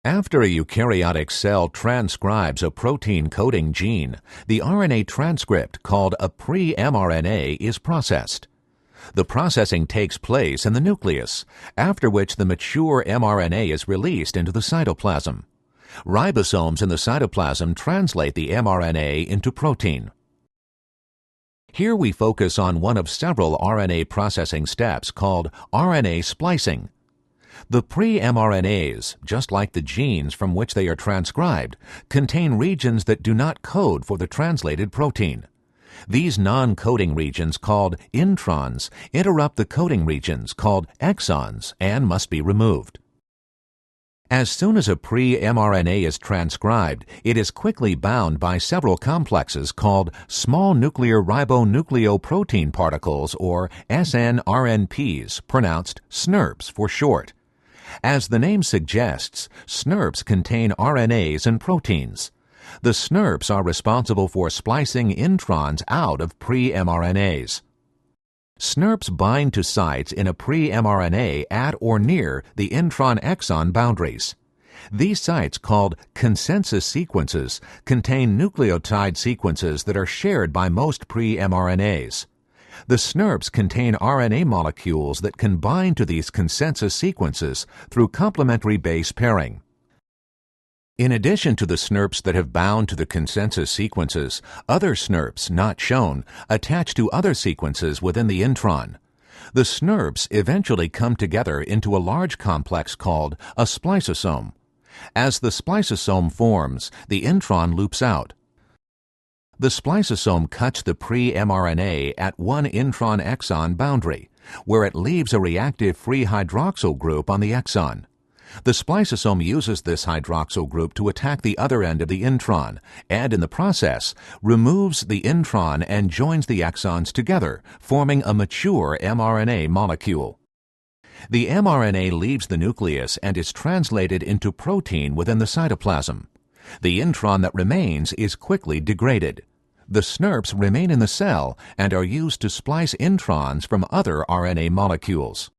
After a eukaryotic cell transcribes a protein coding gene, the RNA transcript called a pre-mRNA is processed. The processing takes place in the nucleus, after which the mature mRNA is released into the cytoplasm. Ribosomes in the cytoplasm translate the mRNA into protein. Here we focus on one of several RNA processing steps called RNA splicing. The pre-mRNAs, just like the genes from which they are transcribed, contain regions that do not code for the translated protein. These non-coding regions, called introns, interrupt the coding regions, called exons, and must be removed. As soon as a pre-mRNA is transcribed, it is quickly bound by several complexes called small nuclear ribonucleoprotein particles, or snRNPs, pronounced SNRPs for short. As the name suggests, SNRPs contain RNAs and proteins. The SNRPs are responsible for splicing introns out of pre-mRNAs. SNRPs bind to sites in a pre-mRNA at or near the intron-exon boundaries. These sites, called consensus sequences, contain nucleotide sequences that are shared by most pre-mRNAs. The SNRPs contain RNA molecules that can bind to these consensus sequences through complementary base pairing. In addition to the SNRPs that have bound to the consensus sequences, other SNRPs, not shown, attach to other sequences within the intron. The SNRPs eventually come together into a large complex called a spliceosome. As the spliceosome forms, the intron loops out. The spliceosome cuts the pre-mRNA at one intron-exon boundary, where it leaves a reactive free hydroxyl group on the exon. The spliceosome uses this hydroxyl group to attack the other end of the intron, and in the process, removes the intron and joins the exons together, forming a mature mRNA molecule. The mRNA leaves the nucleus and is translated into protein within the cytoplasm. The intron that remains is quickly degraded. The SNRPs remain in the cell and are used to splice introns from other RNA molecules.